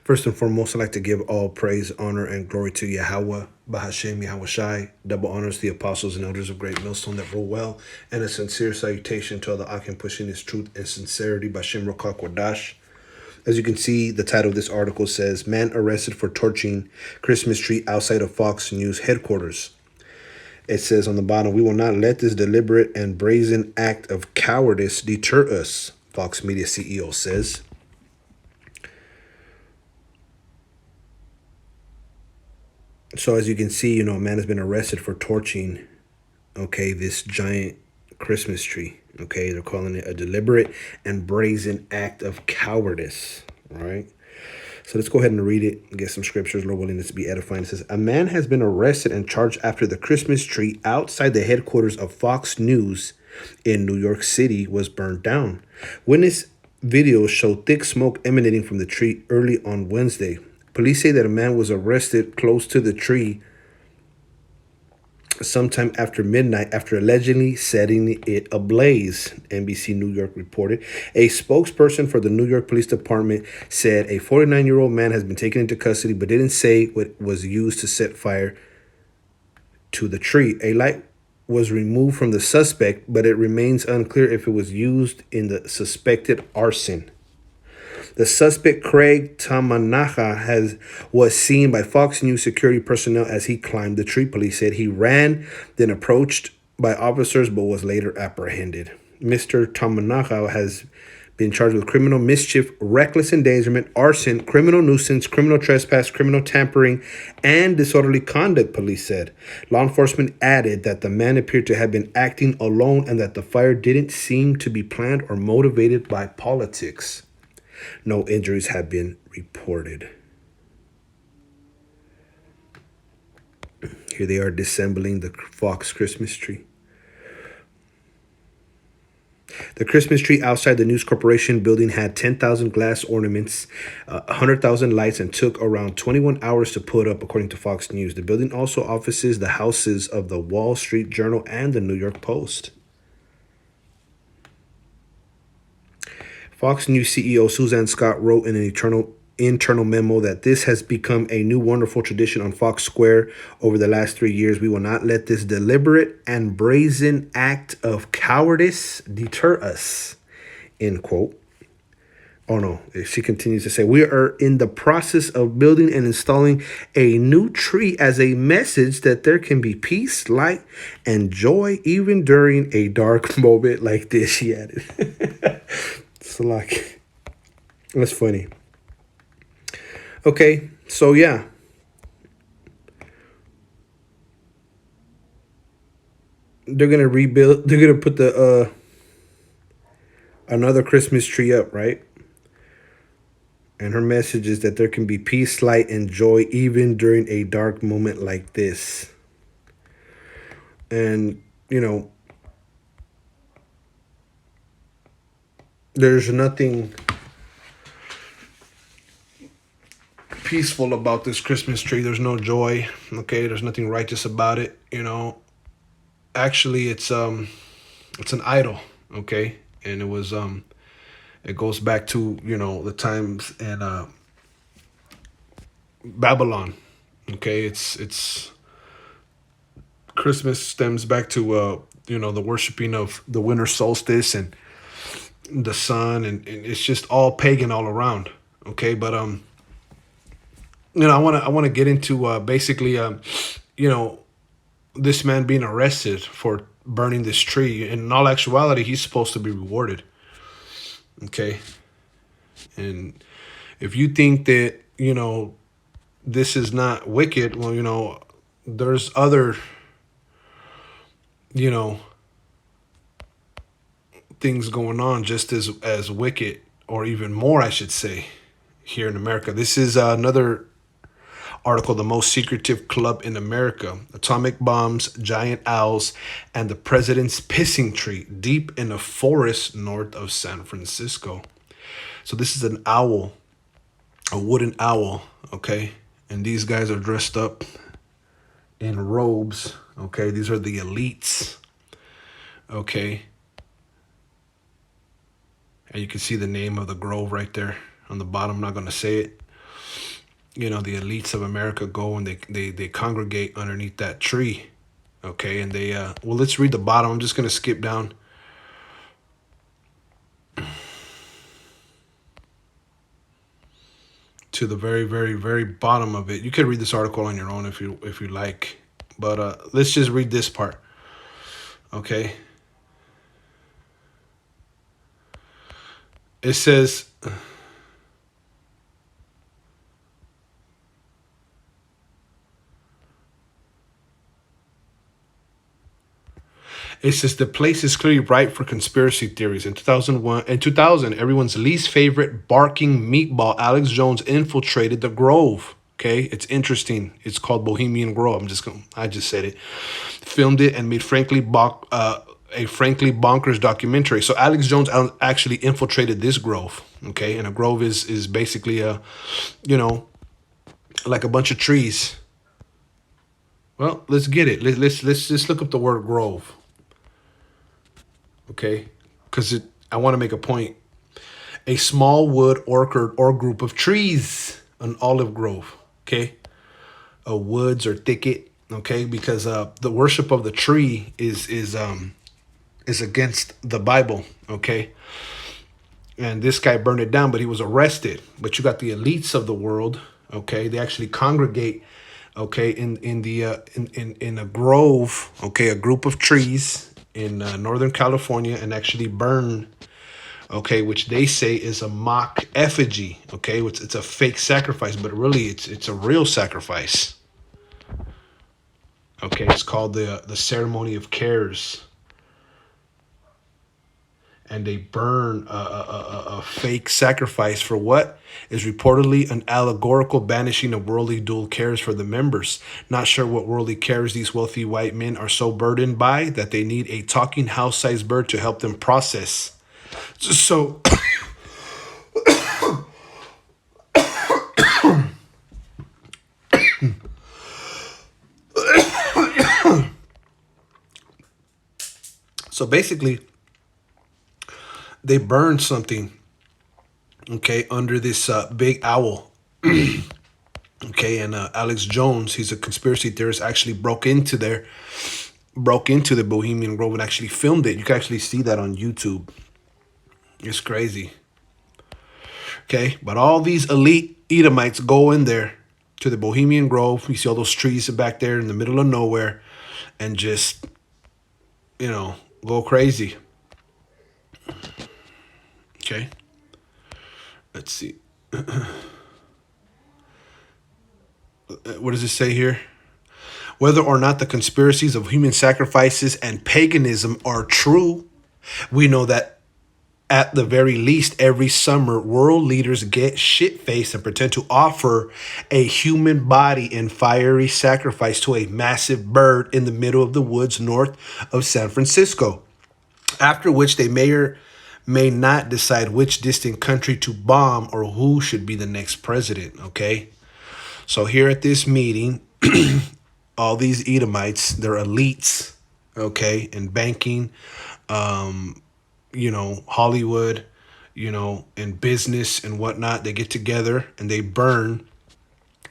First and foremost, I'd like to give all praise, honor, and glory to Yahweh, Bahashem, Yahweh Shai. Double honors to the apostles and elders of Great Millstone that rule well, and a sincere salutation to all the Akim pushing his truth and sincerity, Bashem Rokak Wadash. As you can see, the title of this article says, Man Arrested for Torching Christmas Tree Outside of Fox News Headquarters. It says on the bottom, we will not let this deliberate and brazen act of cowardice deter us, Fox Media CEO says. So as you can see, a man has been arrested for torching, this giant Christmas tree. They're calling it a deliberate and brazen act of cowardice, right? So let's go ahead and read it and get some scriptures. Lord willing, this to be edifying. It says, a man has been arrested and charged after the Christmas tree outside the headquarters of Fox News in New York City was burned down. Witness videos show thick smoke emanating from the tree early on Wednesday. Police say that a man was arrested close to the tree sometime after midnight after allegedly setting it ablaze, NBC New York reported. A spokesperson for the New York Police Department said a 49-year-old man has been taken into custody but didn't say what was used to set fire to the tree. A light was removed from the suspect, but it remains unclear if it was used in the suspected arson. The suspect, Craig Tamanaha, was seen by Fox News security personnel as he climbed the tree. Police said he ran, then approached by officers, but was later apprehended. Mr. Tamanaha has been charged with criminal mischief, reckless endangerment, arson, criminal nuisance, criminal trespass, criminal tampering, and disorderly conduct, police said. Law enforcement added that the man appeared to have been acting alone and that the fire didn't seem to be planned or motivated by politics. No injuries have been reported. Here they are disassembling the Fox Christmas tree. The Christmas tree outside the News Corporation building had 10,000 glass ornaments, 100,000 lights, and took around 21 hours to put up, according to Fox News. The building also offices the houses of the Wall Street Journal and the New York Post. Fox News CEO Suzanne Scott wrote in an internal memo that this has become a new wonderful tradition on Fox Square over the last 3 years. We will not let this deliberate and brazen act of cowardice deter us, end quote. Oh no, she continues to say, we are in the process of building and installing a new tree as a message that there can be peace, light, and joy even during a dark moment like this, she added. So like, that's funny. Okay, so yeah. They're gonna rebuild, they're gonna put the another Christmas tree up, right? And her message is that there can be peace, light, and joy even during a dark moment like this. And, there's nothing peaceful about this Christmas tree. There's no joy. Okay, there's nothing righteous about it. Actually, it's an idol. Okay, and it goes back to the times in Babylon. Okay, it's Christmas stems back to the worshiping of the winter solstice and the sun, and it's just all pagan all around. Okay, but I want to get into basically this man being arrested for burning this tree. In all actuality, he's supposed to be rewarded. Okay, and if you think that this is not wicked, well, there's other things going on just as wicked, or even more, I should say, here in America. This is another article, The Most Secretive Club in America: Atomic Bombs, Giant Owls, and the President's Pissing Tree Deep in a Forest North of San Francisco. So this is an owl, a wooden owl, okay? And these guys are dressed up in robes, okay? These are the elites, okay? And you can see the name of the grove right there on the bottom. I'm not going to say it. the elites of America go and they congregate underneath that tree. Okay, and they well, let's read the bottom. I'm just gonna skip down to the very, very, very bottom of it. You could read this article on your own if you like, but let's just read this part. Okay, it says. It says the place is clearly ripe for conspiracy theories. In 2000, everyone's least favorite barking meatball, Alex Jones, infiltrated the Grove. Okay, it's interesting. It's called Bohemian Grove. I just said it. Filmed it and made a frankly bonkers documentary. So Alex Jones actually infiltrated this grove. Okay, and a grove is basically you know, like a bunch of trees. Well, let's get it. Let's just look up the word grove. Okay, because I want to make a point. A small wood orchard or group of trees, an olive grove. Okay, a woods or thicket. Okay, because the worship of the tree is against the Bible. Okay, and this guy burned it down, but he was arrested. But you got the elites of the world. Okay, they actually congregate. Okay, in a grove. Okay, a group of trees in Northern California, and actually burn. Okay, which they say is a mock effigy. Okay, it's a fake sacrifice, but really it's a real sacrifice. Okay, it's called the ceremony of cares, and they burn a fake sacrifice for what is reportedly an allegorical banishing of worldly dual cares for the members. Not sure what worldly cares these wealthy white men are so burdened by that they need a talking house-sized bird to help them process. So so basically they burned something, okay, under this big owl. Okay, and Alex Jones, he's a conspiracy theorist, actually broke into the Bohemian Grove and actually filmed it. You can actually see that on YouTube. It's crazy. Okay, but all these elite Edomites go in there to the Bohemian Grove. You see all those trees back there in the middle of nowhere, and just go crazy. Okay, let's see. What does it say here? Whether or not the conspiracies of human sacrifices and paganism are true, we know that at the very least, every summer, world leaders get shit faced and pretend to offer a human body in fiery sacrifice to a massive bird in the middle of the woods north of San Francisco. After which they may or may not decide which distant country to bomb or who should be the next president. Okay. So here at this meeting, all these Edomites, they're elites, okay, in banking, Hollywood, in business and whatnot. They get together and they burn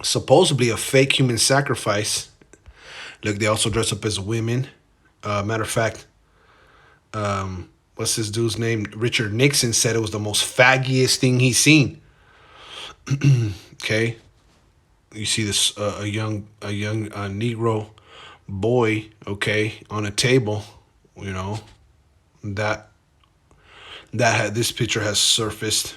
supposedly a fake human sacrifice. Look, they also dress up as women. Matter of fact, what's this dude's name? Richard Nixon said it was the most faggiest thing he's seen. Okay, you see this a young Negro boy, okay, on a table, that this picture has surfaced.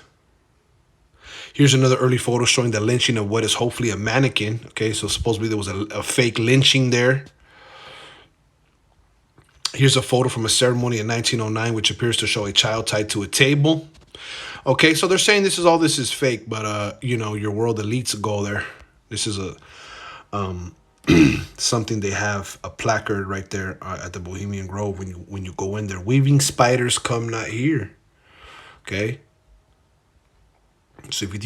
Here's another early photo showing the lynching of what is hopefully a mannequin. Okay, so supposedly there was a fake lynching there. Here's a photo from a ceremony in 1909, which appears to show a child tied to a table. Okay, so they're saying this is fake, but your world elites go there. This is a something they have a placard right there at the Bohemian Grove when you go in there. Weaving spiders come not here. Okay. So if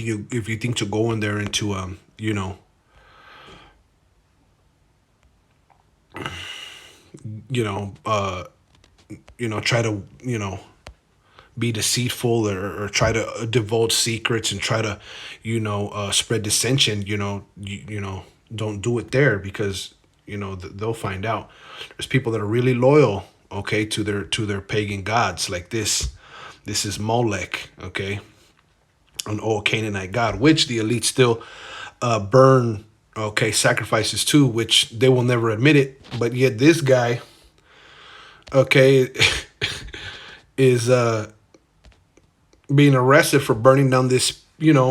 you think to go in there and to try to be deceitful or try to divulge secrets and try to, spread dissension, don't do it there, because they'll find out. There's people that are really loyal, okay, to their pagan gods. Like this is Molech, okay, an old Canaanite god, which the elite still burn, okay, sacrifices to, which they will never admit it. But yet this guy, okay, is being arrested for burning down this,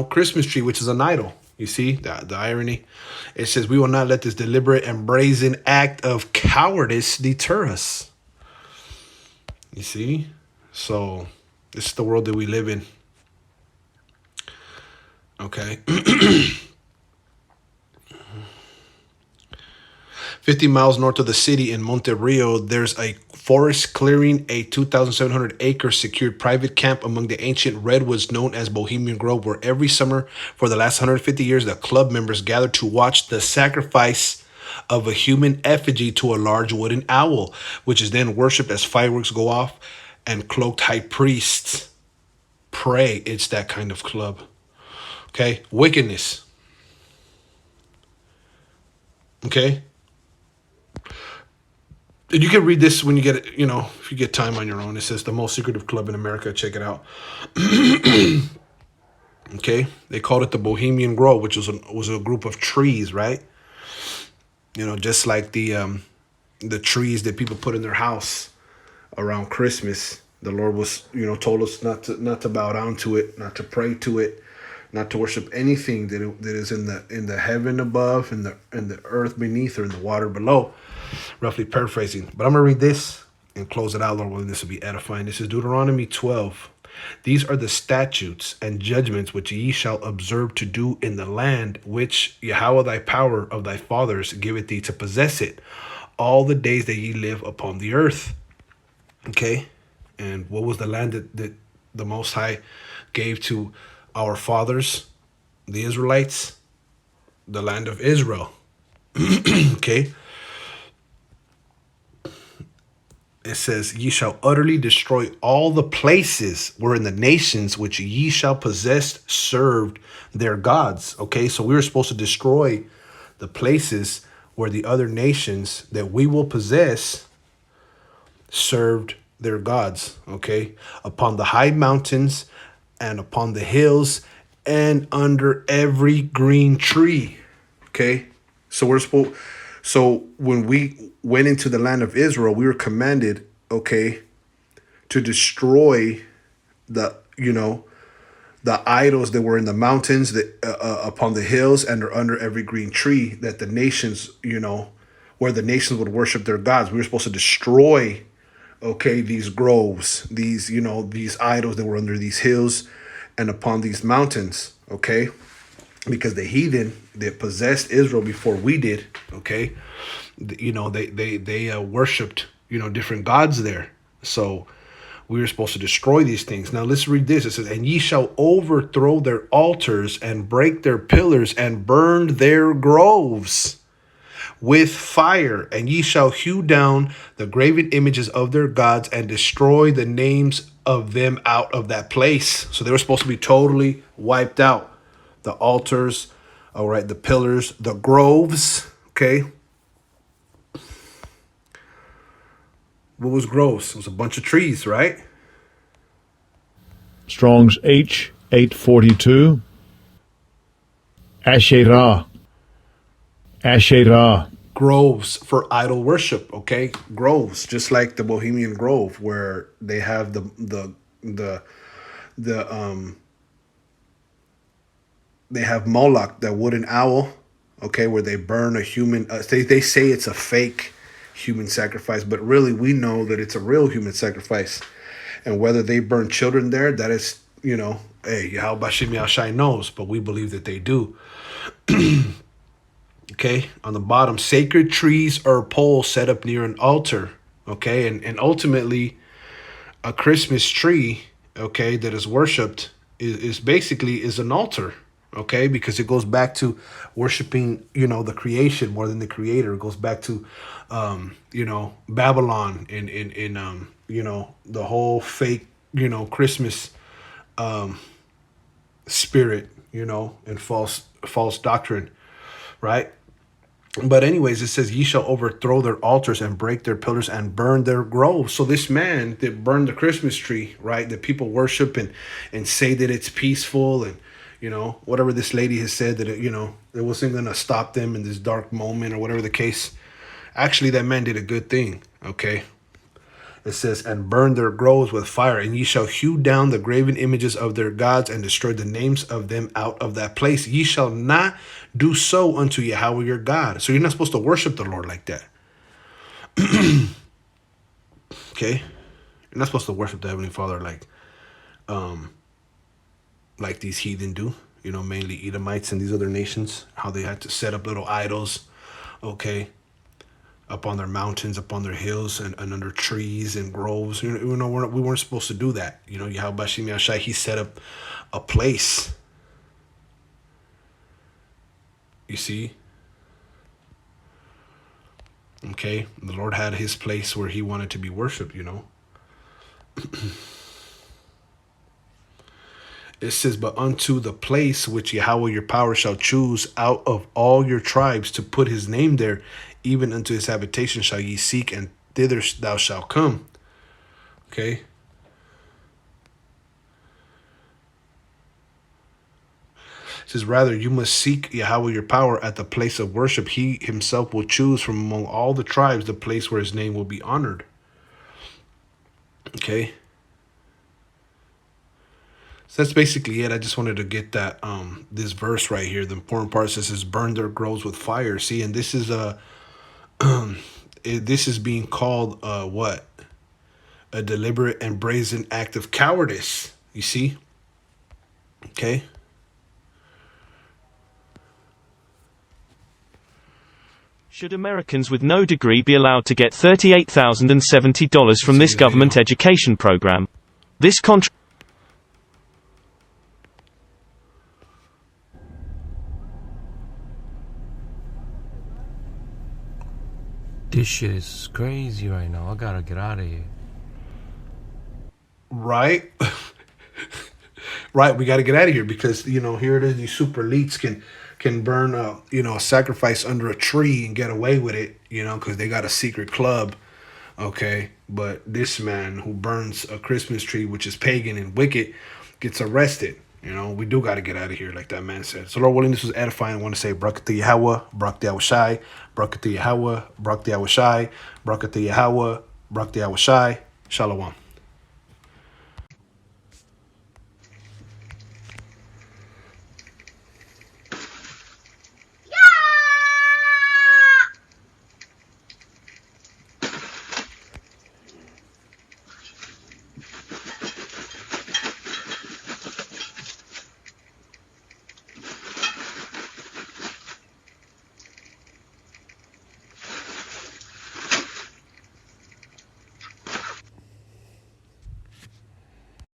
Christmas tree, which is an idol. You see the irony? It says, we will not let this deliberate and brazen act of cowardice deter us. You see? So this is the world that we live in. Okay. 50 miles north of the city in Monte Rio, there's a forest clearing, a 2,700-acre secured private camp among the ancient redwoods known as Bohemian Grove, where every summer for the last 150 years, the club members gather to watch the sacrifice of a human effigy to a large wooden owl, which is then worshipped as fireworks go off and cloaked high priests pray. It's that kind of club. Okay? Wickedness. Okay? You can read this when you get it, if you get time on your own. It says the most secretive club in America. Check it out. Okay, they called it the Bohemian Grove, which was a group of trees, right? Just like the trees that people put in their house around Christmas. The Lord was, told us not to bow down to it, not to pray to it, not to worship anything that is in the heaven above, and the earth beneath, or in the water below. Roughly paraphrasing. But I'm going to read this and close it out, Lord willing. This will be edifying. This is Deuteronomy 12. These are the statutes and judgments which ye shall observe to do in the land which Yahweh thy power of thy fathers giveth thee to possess it, all the days that ye live upon the earth. Okay? And what was the land that the Most High gave to our fathers, the Israelites? The land of Israel. Okay? It says, ye shall utterly destroy all the places wherein the nations which ye shall possess served their gods. Okay, so we were supposed to destroy the places where the other nations that we will possess served their gods. Okay, upon the high mountains and upon the hills and under every green tree. Okay, so when we went into the land of Israel, we were commanded, okay, to destroy the idols that were in the mountains, that upon the hills, and under every green tree, that the nations, where the nations would worship their gods. We were supposed to destroy, okay, these groves, these idols that were under these hills and upon these mountains, okay, because the heathen that possessed Israel before we did, okay, they worshipped, different gods there. So we were supposed to destroy these things. Now let's read this. It says, and ye shall overthrow their altars and break their pillars and burn their groves with fire. And ye shall hew down the graven images of their gods and destroy the names of them out of that place. So they were supposed to be totally wiped out. The altars, all right, the pillars, the groves, okay. What was groves? It was a bunch of trees, right? Strong's H842. Asherah. Asherah. Groves for idol worship, okay? Groves, just like the Bohemian Grove, where they have they have Moloch, that wooden owl, okay, where they burn a human. They say it's a fake human sacrifice, but really we know that it's a real human sacrifice. And whether they burn children there, that is, hey, Yahweh Bashim Yahshai knows, but we believe that they do. Okay, on the bottom, sacred trees or poles set up near an altar. Okay, and ultimately, a Christmas tree, okay, that is worshipped is basically an altar. Okay, because it goes back to worshiping, the creation more than the creator. It goes back to, Babylon in the whole fake Christmas spirit, and false doctrine, right? But anyways, it says, ye shall overthrow their altars and break their pillars and burn their groves. So this man that burned the Christmas tree, right, that people worship and say that it's peaceful, and whatever this lady has said, that it wasn't going to stop them in this dark moment, or whatever the case. Actually, that man did a good thing. Okay. It says, and burn their groves with fire, and ye shall hew down the graven images of their gods and destroy the names of them out of that place. Ye shall not do so unto Yahweh your God. So you're not supposed to worship the Lord like that. Okay? You're not supposed to worship the Heavenly Father like these heathen do. Mainly Edomites and these other nations, how they had to set up little idols, okay, up on their mountains, up on their hills, and under trees and groves. We weren't supposed to do that. Yahweh Shem Yahshai, he set up a place. You see? Okay? The Lord had his place where he wanted to be worshipped, It says, but unto the place which Yahweh your power shall choose out of all your tribes to put his name there, even unto his habitation shall ye seek, and thither thou shalt come. Okay. It says, rather, you must seek Yahweh your power at the place of worship. He himself will choose from among all the tribes the place where his name will be honored. Okay. So that's basically it. I just wanted to get that this verse right here. The important part says, burn their groves with fire. See, and this is this is being called what? A deliberate and brazen act of cowardice. You see? Okay. Should Americans with no degree be allowed to get $38,070 from this government education program? This This shit is crazy right now. I gotta get out of here. Right? Right, we got to get out of here because, here it is. These super elites can burn a sacrifice under a tree and get away with it, because they got a secret club. Okay. But this man who burns a Christmas tree, which is pagan and wicked, gets arrested. We do got to get out of here, like that man said. So, Lord willing, this was edifying. I want to say, Barak to Yahweh, Barak to Yahushai, Barak to Yahweh, Barak to Yahushai, Barak to Yahweh, Barak to Yahushai. Shalom.